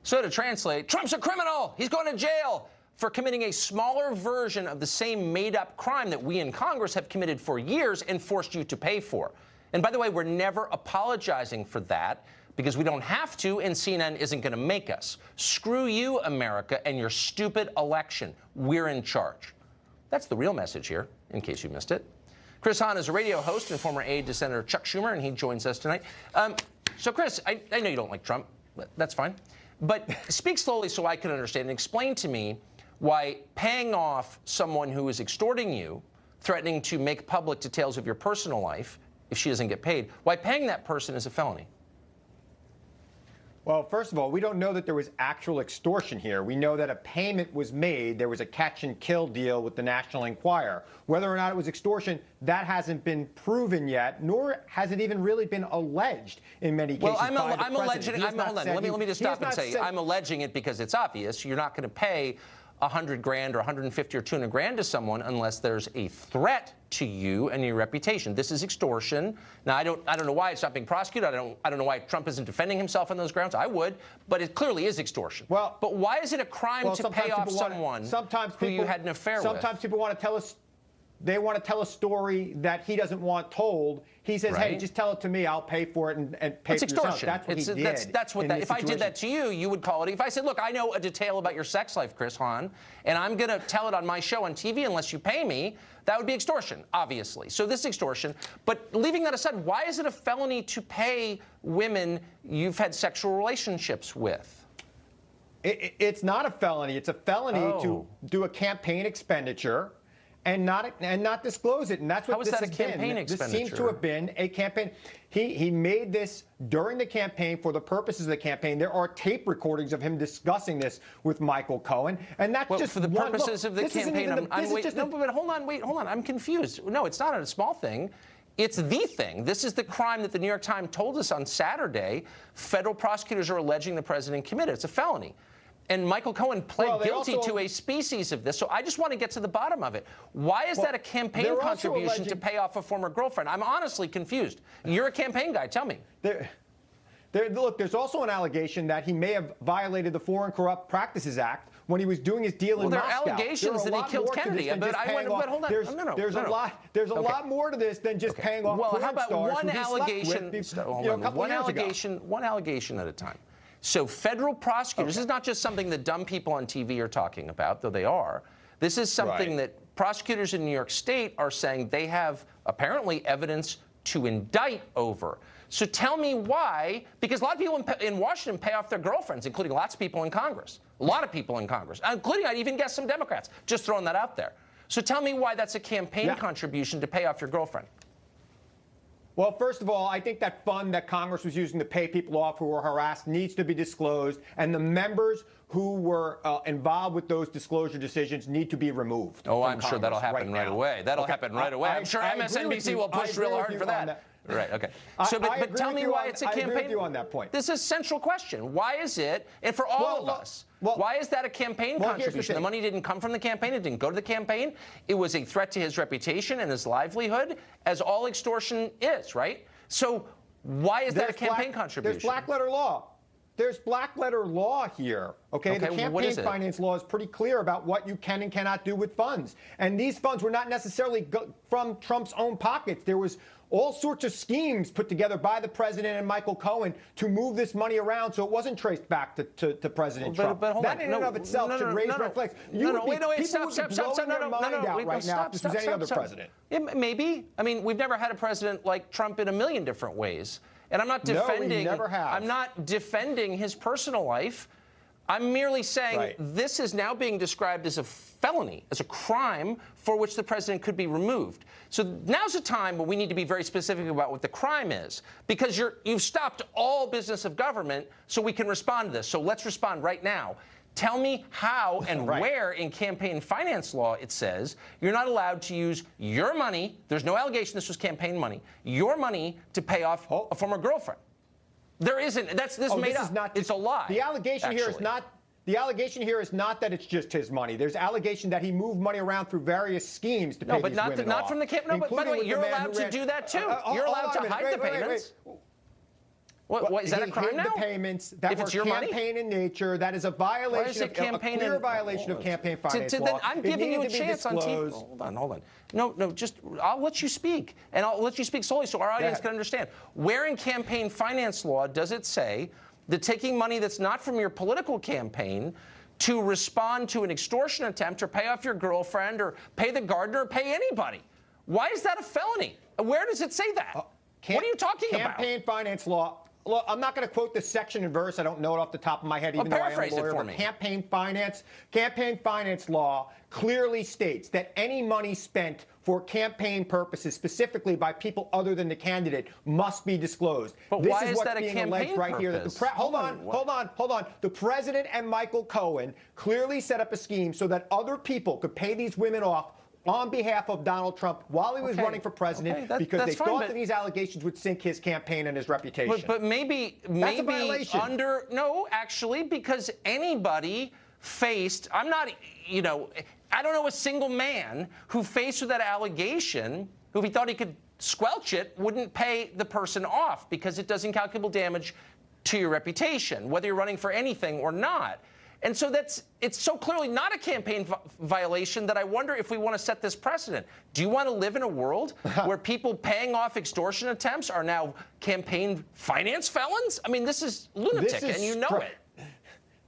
So to translate, Trump's a criminal. He's going to jail for committing a smaller version of the same made-up crime that we in Congress have committed for years and forced you to pay for. And by the way, we're never apologizing for that because we don't have to, and CNN isn't going to make us. Screw you, America, and your stupid election. We're in charge. That's the real message here, in case you missed it. Chris Hahn is a radio host and former aide to Senator Chuck Schumer, and he joins us tonight. So, Chris, I know you don't like Trump. But that's fine. But speak slowly so I can understand and explain to me why paying off someone who is extorting you, threatening to make public details of your personal life if she doesn't get paid, why paying that person is a felony. Well, first of all, we don't know that there was actual extortion here. We know that a payment was made. There was a catch-and-kill deal with the National Enquirer. Whether or not it was extortion, that hasn't been proven yet, nor has it even really been alleged in many cases. Well, I'm alleging. Hold on. Let me just stop and say I'm alleging it because it's obvious. You're not going to pay $100 grand or 150 or 200 grand to someone unless there's a threat to you and your reputation. This is extortion. Now, I don't know why it's not being prosecuted. I don't know why Trump isn't defending himself on those grounds. I would, but it clearly is extortion. Well, but why is it a crime to pay off someone who you had an affair with? Sometimes people want to tell us. They want to tell a story that he doesn't want told. He says, "Hey, just tell it to me. I'll pay for it and pay for yourself." That's what he did. That's what that. If I did that to you, you would call it. If I said, "Look, I know a detail about your sex life, Chris Hahn, and I'm going to tell it on my show on TV unless you pay me," that would be extortion, obviously. So this is extortion. But leaving that aside, why is it a felony to pay women you've had sexual relationships with? It's not a felony. It's a felony to do a campaign expenditure and not disclose it, and that's what this has been. How is that a campaign expenditure? This seems to have been a campaign. He made this during the campaign for the purposes of the campaign. There are tape recordings of him discussing this with Michael Cohen, and that's just for the purposes of the campaign. But hold on. I'm confused. No, it's not a small thing. It's the thing. This is the crime that the New York Times told us on Saturday. Federal prosecutors are alleging the president committed. It's a felony. And Michael Cohen pled guilty to a species of this. So I just want to get to the bottom of it. Why is that a campaign contribution to pay off a former girlfriend? I'm honestly confused. You're a campaign guy. Tell me. Look, there's also an allegation that he may have violated the Foreign Corrupt Practices Act when he was doing his deal in Moscow. There are allegations that he killed Kennedy. But hold on. There's a lot more to this than just paying off porn stars. Well, how about one allegation? One allegation at a time. So federal prosecutors, this is not just something that dumb people on TV are talking about, though they are. This is something that prosecutors in New York State are saying they have apparently evidence to indict over. So tell me why, because a lot of people in Washington pay off their girlfriends, including lots of people in Congress. A lot of people in Congress, including I'd even guess some Democrats. Just throwing that out there. So tell me why that's a campaign contribution to pay off your girlfriend. Well, first of all, I think that fund that Congress was using to pay people off who were harassed needs to be disclosed, and the members who were involved with those disclosure decisions need to be removed. Oh, I'm sure that'll happen right away. That'll happen right away. I'm sure MSNBC will push real hard for that. Right, okay. So, but tell me why it's a campaign. I agree with you on that point. This is a central question. Why is it, and for all of us, why is that a campaign contribution? The money didn't come from the campaign. It didn't go to the campaign. It was a threat to his reputation and his livelihood, as all extortion is, right? So why is that a campaign contribution? There's black letter law. There's black letter law here, okay? The campaign finance law is pretty clear about what you can and cannot do with funds. And these funds were not necessarily from Trump's own pockets. There was all sorts of schemes put together by the president and Michael Cohen to move this money around so it wasn't traced back to President Trump. That in and of itself should raise red flags. People would be blowing their mind out right now if this was any other president. Maybe. I mean, we've never had a president like Trump in a million different ways. And I'm not defending. No, we never have. I'm not defending his personal life. I'm merely saying this is now being described as a felony, as a crime for which the president could be removed. So now's the time when we need to be very specific about what the crime is, because you've stopped all business of government so we can respond to this. So let's respond right now. Tell me how and where in campaign finance law it says you're not allowed to use your money. There's no allegation this was campaign money. Your money to pay off a former girlfriend. There isn't. That's made up. It's a lie. The allegation here is not. The allegation here is not that it's just his money. There's allegation that he moved money around through various schemes to pay these women off. Not from the campaign. No, but by the way, you're allowed to do that too. You're allowed to hide the payments. What is that a crime now? The payments that were campaign in nature. That is a violation of a clear violation of campaign finance law. Then I'm giving you a chance on TV. Hold on. No, just I'll let you speak, and I'll let you speak solely so our audience can understand. Where in campaign finance law does it say that taking money that's not from your political campaign to respond to an extortion attempt or pay off your girlfriend or pay the gardener or pay anybody? Why is that a felony? Where does it say that? What are you talking about? Campaign finance law. Look, I'm not going to quote this section and verse. I don't know it off the top of my head, even though I am a lawyer. But campaign finance law clearly states that any money spent for campaign purposes, specifically by people other than the candidate, must be disclosed. But this why is is what's that a being campaign alleged right here. purpose? Hold on. The president and Michael Cohen clearly set up a scheme so that other people could pay these women off on behalf of Donald Trump while he was running for president because they thought that these allegations would sink his campaign and his reputation. But maybe that's a violation. No, actually, because anybody faced, I don't know a single man who faced with that allegation, who if he thought he could squelch it, wouldn't pay the person off because it does incalculable damage to your reputation, whether you're running for anything or not. And so it's so clearly not a campaign violation that I wonder if we want to set this precedent. Do you want to live in a world where people paying off extortion attempts are now campaign finance felons? I mean, this is lunatic, and you know it.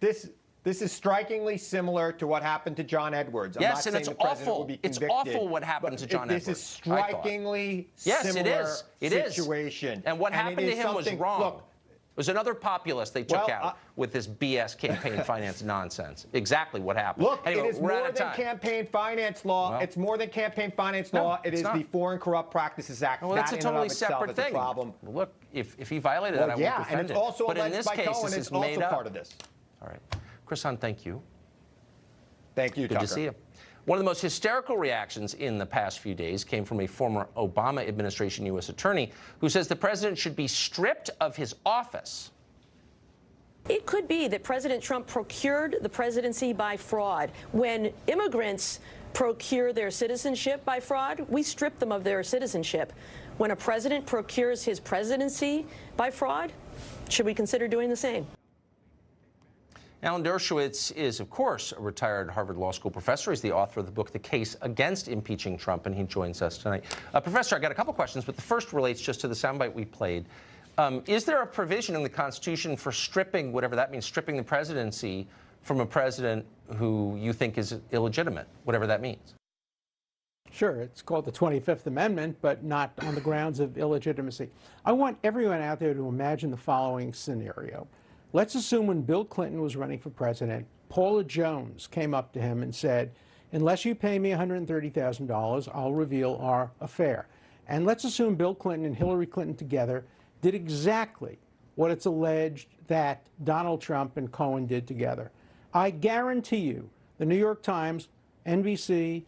This is strikingly similar to what happened to John Edwards. I'm not saying the president will be convicted. It's awful what happened to John Edwards. This is strikingly similar situation. And what happened to him was wrong. Look, it was another populist they took out with this BS campaign finance nonsense. Exactly what happened. Look, anyway, it is more than campaign finance law. Well, it's more than campaign finance law. It is the Foreign Corrupt Practices Act. Well, that's a totally separate thing. Problem. Well, look, if he violated that, I won't defend and it's also but in this case, Cohen, this is is made up. part of this. All right. Chris Hahn, thank you. Thank you, Good to see you. One of the most hysterical reactions in the past few days came from a former Obama administration U.S. attorney who says the president should be stripped of his office. It could be that President Trump procured the presidency by fraud. When immigrants procure their citizenship by fraud, we strip them of their citizenship. When a president procures his presidency by fraud, should we consider doing the same? Alan Dershowitz is, of course, a retired Harvard Law School professor. He's the author of the book, The Case Against Impeaching Trump, and he joins us tonight. Professor, I got a couple questions, but the first relates just to the soundbite we played. Is there a provision in the Constitution for stripping, whatever that means, stripping the presidency from a president who you think is illegitimate, whatever that means? Sure, it's called the 25th Amendment, but not on the grounds of illegitimacy. I want everyone out there to imagine the following scenario. Let's assume when Bill Clinton was running for president, Paula Jones came up to him and said, unless you pay me $130,000, I'll reveal our affair. And let's assume Bill Clinton and Hillary Clinton together did exactly what it's alleged that Donald Trump and Cohen did together. I guarantee you the New York Times, NBC,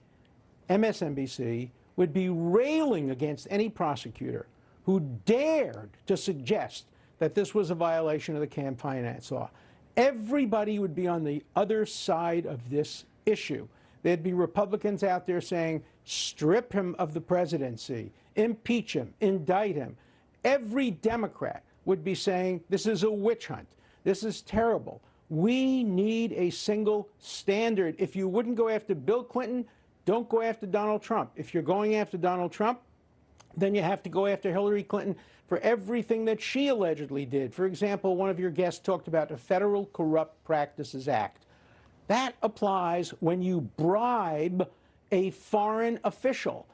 MSNBC would be railing against any prosecutor who dared to suggest that this was a violation of the campaign finance law. Everybody would be on the other side of this issue. There'd be Republicans out there saying, strip him of the presidency, impeach him, indict him. Every Democrat would be saying, this is a witch hunt. This is terrible. We need a single standard. If you wouldn't go after Bill Clinton, don't go after Donald Trump. If you're going after Donald Trump, then you have to go after Hillary Clinton for everything that she allegedly did. For example, one of your guests talked about the Federal Corrupt Practices Act. That applies when you bribe a foreign official.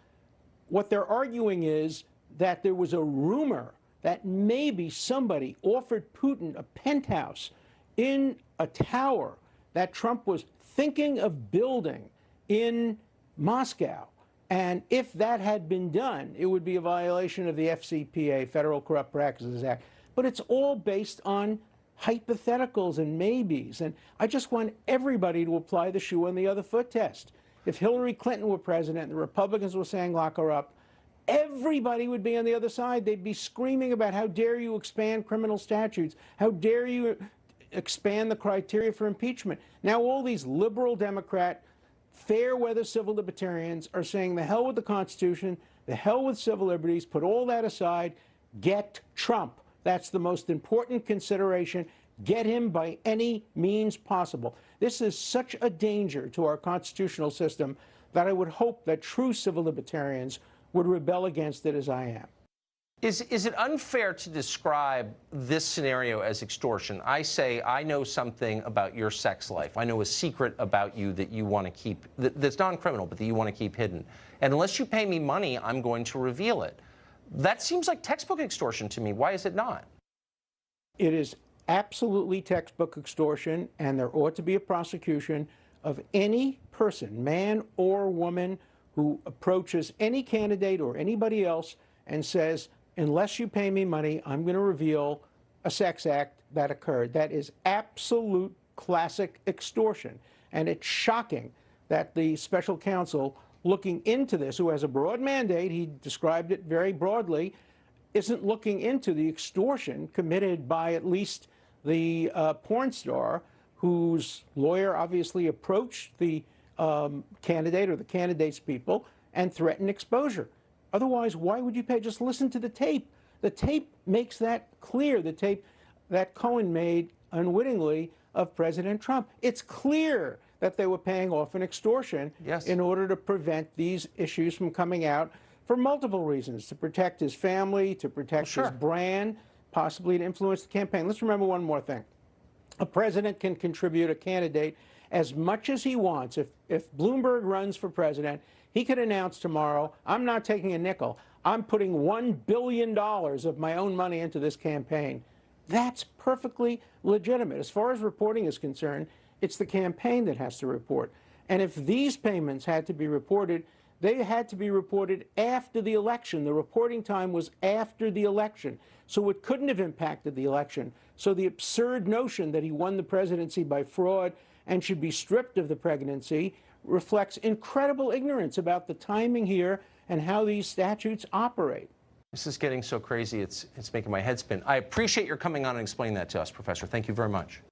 What they're arguing is that there was a rumor that maybe somebody offered Putin a penthouse in a tower that Trump was thinking of building in Moscow. And if that had been done, it would be a violation of the FCPA, Federal Corrupt Practices Act. But it's all based on hypotheticals and maybes. And I just want everybody to apply the shoe on the other foot test. If Hillary Clinton were president and the Republicans were saying lock her up, everybody would be on the other side. They'd be screaming about how dare you expand criminal statutes? How dare you expand the criteria for impeachment? Now all these liberal Democrat fair-weather civil libertarians are saying the hell with the Constitution, the hell with civil liberties, put all that aside, get Trump. That's the most important consideration. Get him by any means possible. This is such a danger to our constitutional system that I would hope that true civil libertarians would rebel against it as I am. Is it unfair to describe this scenario as extortion? I say, I know something about your sex life. I know a secret about you that you want to keep, that's non-criminal, but that you want to keep hidden. And unless you pay me money, I'm going to reveal it. That seems like textbook extortion to me. Why is it not? It is absolutely textbook extortion, and there ought to be a prosecution of any person, man or woman, who approaches any candidate or anybody else and says, unless you pay me money, I'm going to reveal a sex act that occurred. That is absolute classic extortion. And it's shocking that the special counsel looking into this, who has a broad mandate, he described it very broadly, isn't looking into the extortion committed by at least the porn star, whose lawyer obviously approached the candidate or the candidate's people and threatened exposure. Otherwise, why would you pay? Just listen to the tape. The tape makes that clear, the tape that Cohen made unwittingly of President Trump. It's clear that they were paying off an extortion in order to prevent these issues from coming out for multiple reasons, to protect his family, to protect his brand, possibly to influence the campaign. Let's remember one more thing. A president can contribute a candidate as much as he wants. If Bloomberg runs for president, he could announce tomorrow, I'm not taking a nickel. I'm putting $1 billion of my own money into this campaign. That's perfectly legitimate. As far as reporting is concerned, it's the campaign that has to report. And if these payments had to be reported, they had to be reported after the election. The reporting time was after the election. So it couldn't have impacted the election. So the absurd notion that he won the presidency by fraud and should be stripped of the presidency reflects incredible ignorance about the timing here and how these statutes operate. This is getting so crazy, it's making my head spin. I appreciate your coming on and explaining that to us, Professor. Thank you very much.